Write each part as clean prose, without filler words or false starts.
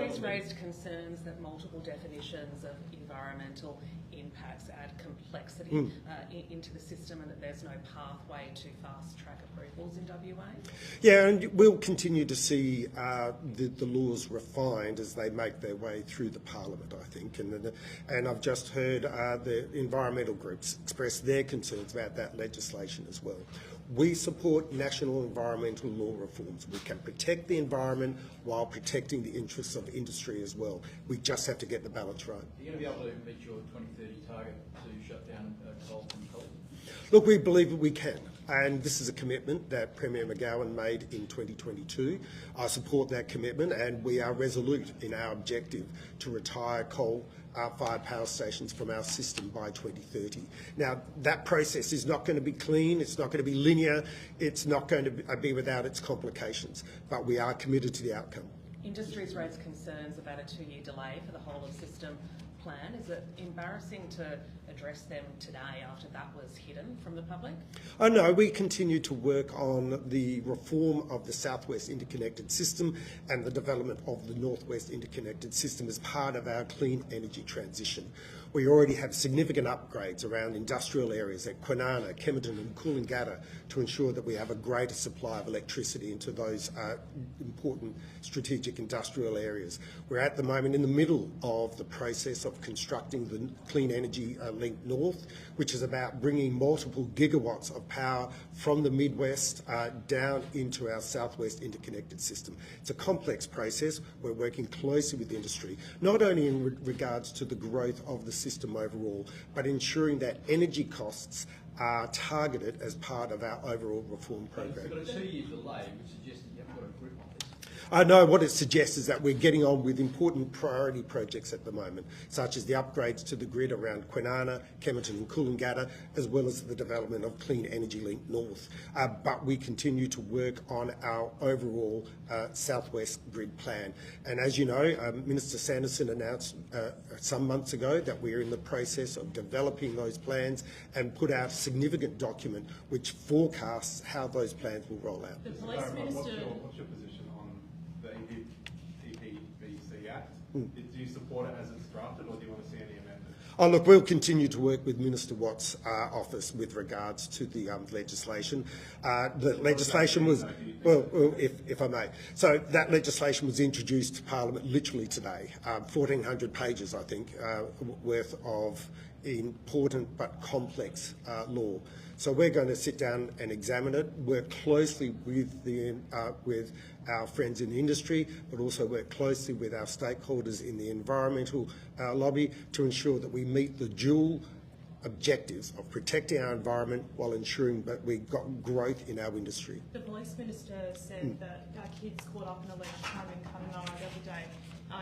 Industries raised concerns that multiple definitions of environmental impacts add complexity into the system, and that there's no pathway to fast-track approvals in WA. Yeah, and we'll continue to see the laws refined as they make their way through the Parliament, I think. And I've just heard the environmental groups express their concerns about that legislation as well. We support national environmental law reforms. We can protect the environment while protecting the interests of industry as well. We just have to get the balance right. Are you going to be able to meet your 2030 target to shut down coal from coal? Look, we believe that we can, and this is a commitment that Premier McGowan made in 2022. I support that commitment, and we are resolute in our objective to retire coal-fired power stations from our system by 2030. Now, that process is not going to be clean, it's not going to be linear, it's not going to be without its complications, but we are committed to the outcome. Industries raised concerns about a 2-year delay for the whole of system plan. Is it embarrassing to address them today after that was hidden from the public? Oh no, we continue to work on the reform of the South West Interconnected System and the development of the North West Interconnected System as part of our clean energy transition. We already have significant upgrades around industrial areas at Kwinana, Kemerton and Coolangatta to ensure that we have a greater supply of electricity into those important strategic industrial areas. We're at the moment in the middle of the process of constructing the Clean Energy Link North, which is about bringing multiple gigawatts of power from the Midwest down into our Southwest Interconnected System. It's a complex process. We're working closely with industry, not only in regards to the growth of the system overall, but ensuring that energy costs are targeted as part of our overall reform program. But a 2-year delay would suggest that you haven't got a grip on this. No, what it suggests is that we're getting on with important priority projects at the moment, such as the upgrades to the grid around Kwinana, Kemerton and Coolangatta, as well as the development of Clean Energy Link North. But we continue to work on our overall Southwest grid plan. And as you know, Minister Sanderson announced some months ago that we are in the process of developing those plans and put out a significant document which forecasts how those plans will roll out. The Police Minister... What's your position on the EPBC Act? Do you support it as it's drafted, or do you want to see any amendments? Oh, look, we'll continue to work with Minister Watt's office with regards to the legislation. The legislation was, well, if I may, so that legislation was introduced to Parliament literally today, 1,400 pages, I think, worth of important but complex law. So we're going to sit down and examine it, work closely with our friends in the industry, but also work closely with our stakeholders in the environmental lobby to ensure that we meet the dual objectives of protecting our environment while ensuring that we've got growth in our industry. The Police Minister said that our kids caught up in alleged crime in Kununurra the other day,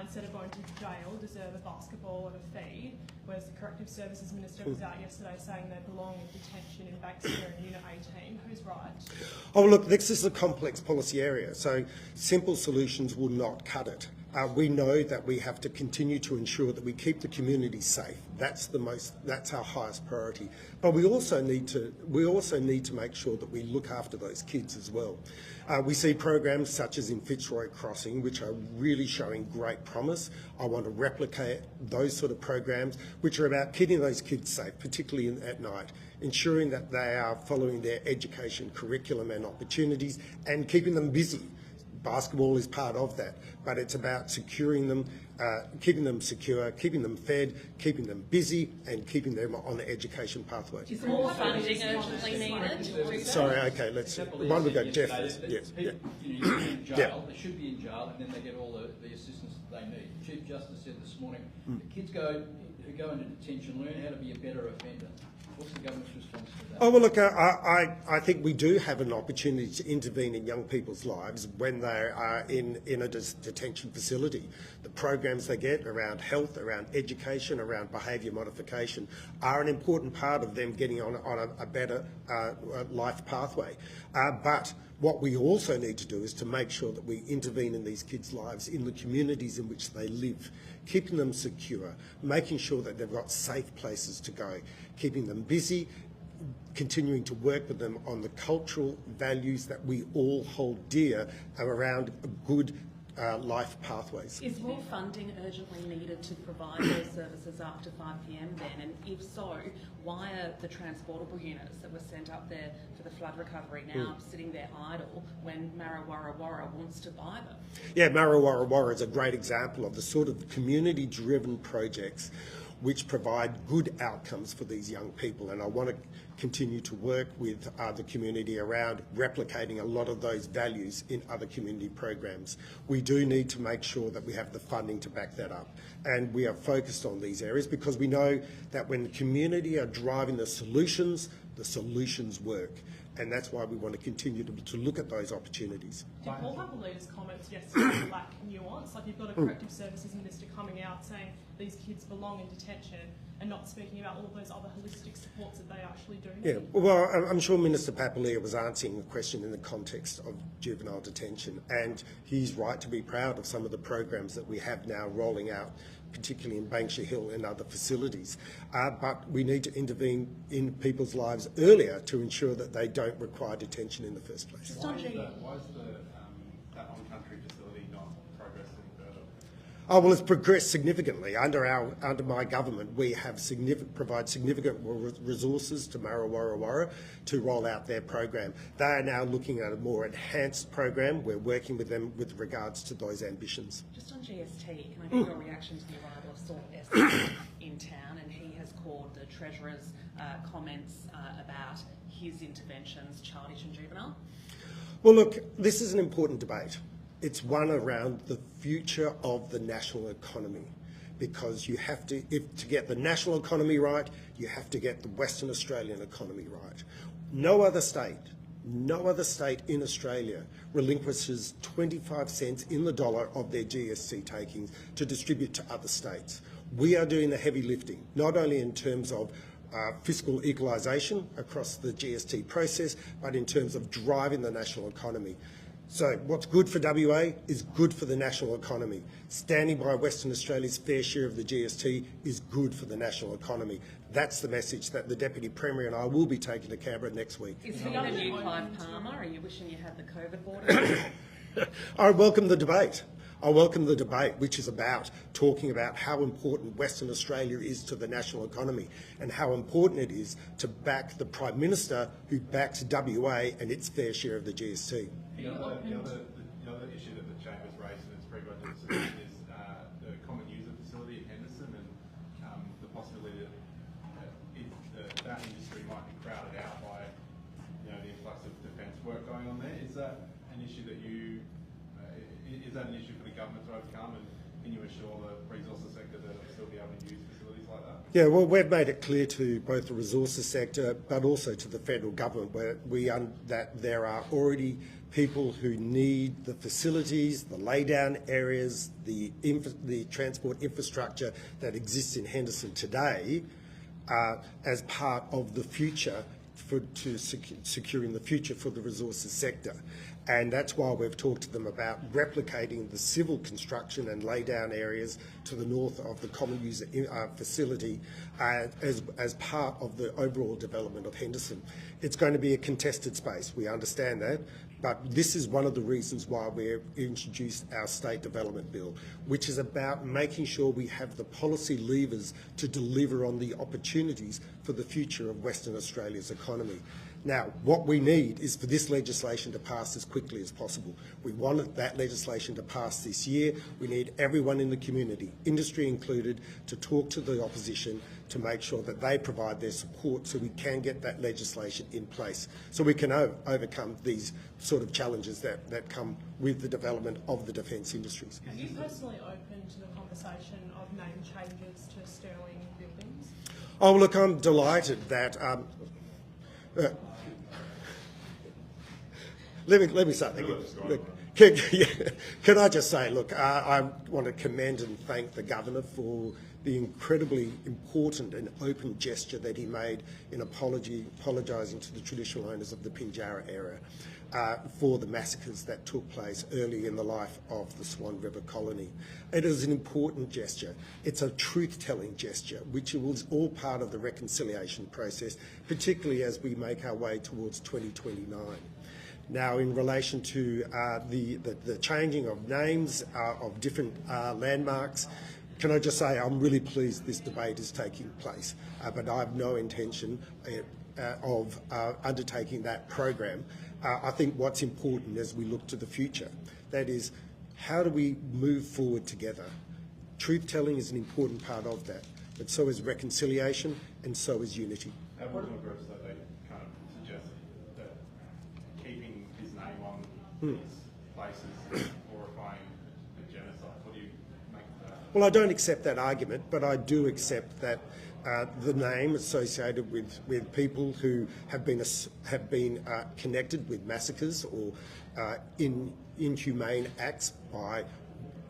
instead of going to jail, deserve a basketball and a fee, whereas the Corrective Services Minister was out yesterday saying they belong in detention in Banksia in Unit 18. Who's right? Oh, look, this is a complex policy area, so simple solutions will not cut it. We know that we have to continue to ensure that we keep the community safe. That's our highest priority. But we also need to make sure that we look after those kids as well. We see programs such as in Fitzroy Crossing, which are really showing great promise. I want to replicate those sort of programs, which are about keeping those kids safe, particularly at night, ensuring that they are following their education curriculum and opportunities, and keeping them busy. Basketball is part of that, but it's about securing them, keeping them secure, keeping them fed, keeping them busy, and keeping them on the education pathway. Is more funding urgently needed? Sorry, okay, let's. One we go, Jeff. Yes. Yeah. In jail, they should be in jail, and then they get all the assistance that they need. The Chief Justice said this morning, the kids who go into detention learn how to be a better offender. What's the government's response to that? Oh, well, look, I think we do have an opportunity to intervene in young people's lives when they are in a detention facility. The programs they get around health, around education, around behaviour modification are an important part of them getting on a better life pathway. But what we also need to do is to make sure that we intervene in these kids' lives in the communities in which they live, keeping them secure, making sure that they've got safe places to go, keeping them busy, continuing to work with them on the cultural values that we all hold dear around a good life pathways. Is more funding urgently needed to provide those services after 5 p.m. then? And if so, why are the transportable units that were sent up there for the flood recovery now sitting there idle when Marra Warra Warra wants to buy them? Yeah, Marra Warra Warra is a great example of the sort of community-driven projects which provide good outcomes for these young people. And I want to continue to work with the community around replicating a lot of those values in other community programs. We do need to make sure that we have the funding to back that up. And we are focused on these areas because we know that when the community are driving the solutions work. And that's why we want to continue to look at those opportunities. Did Paul Papalida's comments yesterday lack nuance? Like, you've got a corrective services minister coming out saying these kids belong in detention and not speaking about all of those other holistic supports that they actually do need. Yeah, well, I'm sure Minister Papalia was answering the question in the context of juvenile detention, and he's right to be proud of some of the programs that we have now rolling out, particularly in Banksia Hill and other facilities. But we need to intervene in people's lives earlier to ensure that they don't require detention in the first place. Why is that on-country facility not progressing further? Oh, well, it's progressed significantly. Under my government, we have provide significant resources to Marra Warra Warra to roll out their program. They are now looking at a more enhanced program. We're working with them with regards to those ambitions. Just on GST, can I get your reaction to the arrival of Saul Estes in town? And he has called the Treasurer's comments about his interventions childish and juvenile. Well, look, this is an important debate. It's one around the future of the national economy, because you have to get the national economy right, you have to get the Western Australian economy right. No other state in Australia relinquishes 25 cents in the dollar of their GST takings to distribute to other states. We are doing the heavy lifting, not only in terms of fiscal equalisation across the GST process, but in terms of driving the national economy. So what's good for WA is good for the national economy. Standing by Western Australia's fair share of the GST is good for the national economy. That's the message that the Deputy Premier and I will be taking to Canberra next week. Is he the new Clive Palmer? Are you wishing you had the COVID border? I welcome the debate. I welcome the debate, which is about talking about how important Western Australia is to the national economy and how important it is to back the Prime Minister who backs WA and its fair share of the GST. The other issue that the Chamber's raised in its pre-budget submission is the common user facility at Henderson and the possibility that that industry might be crowded out by the influx of defence work going on there. Is that an issue that is that an issue for the government to overcome, and can you assure the resources sector that it'll still be able to use facilities like that? Yeah, well, we've made it clear to both the resources sector but also to the federal government that there are already people who need the facilities, the laydown areas, the transport infrastructure that exists in Henderson today as part of the future securing the future for the resources sector. And that's why we've talked to them about replicating the civil construction and laydown areas to the north of the common user facility as part of the overall development of Henderson. It's going to be a contested space, we understand that, but this is one of the reasons why we've introduced our State Development Bill, which is about making sure we have the policy levers to deliver on the opportunities for the future of Western Australia's economy. Now, what we need is for this legislation to pass as quickly as possible. We want that legislation to pass this year. We need everyone in the community, industry included, to talk to the opposition to make sure that they provide their support so we can get that legislation in place, so we can overcome these sort of challenges that come with the development of the defence industries. Are you personally open to the conversation of name changes to Sterling buildings? Oh, look, I'm delighted that let me say, can I just say, look, I want to commend and thank the Governor for the incredibly important and open gesture that he made in apologising to the traditional owners of the Pinjarra area for the massacres that took place early in the life of the Swan River colony. It is an important gesture. It's a truth-telling gesture, which was all part of the reconciliation process, particularly as we make our way towards 2029. Now, in relation to the changing of names of different landmarks, can I just say I'm really pleased this debate is taking place, but I have no intention of undertaking that program. I think what's important as we look to the future, that is, how do we move forward together? Truth-telling is an important part of that, but so is reconciliation and so is unity. Aboriginal groups, though, they kind of suggest that keeping his name on these places glorifying the genocide. What do you make of that? Well, I don't accept that argument, but I do accept that the name associated with people who have been connected with massacres or inhumane acts by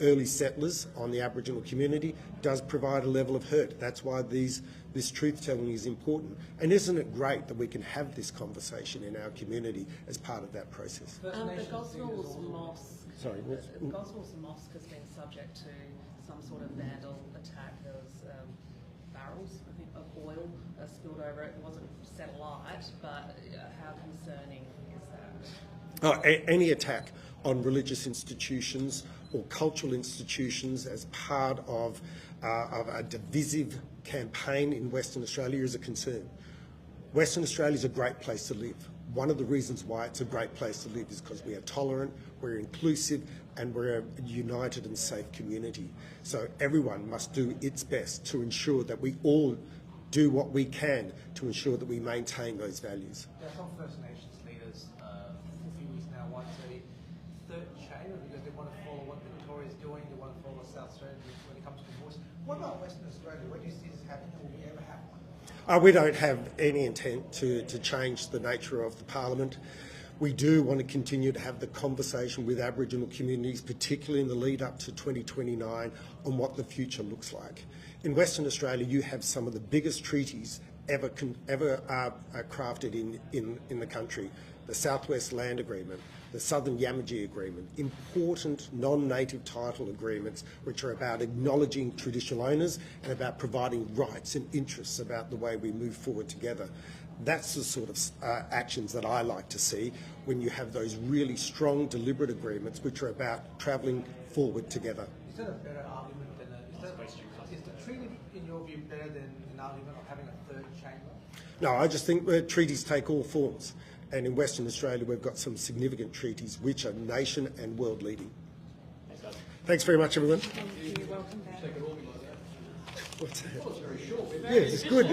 early settlers on the Aboriginal community does provide a level of hurt. That's why this truth-telling is important. And isn't it great that we can have this conversation in our community as part of that process? The Gosnells Mosque. Sorry, what's- Gosnells Mosque has been subject to some sort of vandal attack. There was barrels, I think, of oil spilled over it. It wasn't set alight, but how concerning is that? Any attack on religious institutions or cultural institutions as part of a divisive campaign in Western Australia is a concern. Western Australia is a great place to live. One of the reasons why it's a great place to live is because we are tolerant, we're inclusive, and we're a united and safe community. So everyone must do its best to ensure that we all do what we can to ensure that we maintain those values. Some First Nations leaders for a few weeks now want a third chamber because they want to follow what Victoria's doing, they want to follow South Australia when it comes to divorce. What about Western Australia? Where do you see this happening? Will we ever have one? We don't have any intent to change the nature of the parliament. We do want to continue to have the conversation with Aboriginal communities, particularly in the lead up to 2029, on what the future looks like. In Western Australia, you have some of the biggest treaties ever crafted in the country. The Southwest Land Agreement, the Southern Yamaji Agreement, important non-native title agreements which are about acknowledging traditional owners and about providing rights and interests about the way we move forward together. That's the sort of actions that I like to see when you have those really strong, deliberate agreements which are about travelling forward together. Is that a better argument than is the treaty, in your view, better than an argument of having a third chamber? No, I just think treaties take all forms. And in Western Australia, we've got some significant treaties which are nation and world leading. Thanks very much, everyone. Thank you. Welcome back. Take it all like that. What's that? Well, it's very short. Yeah, it's good.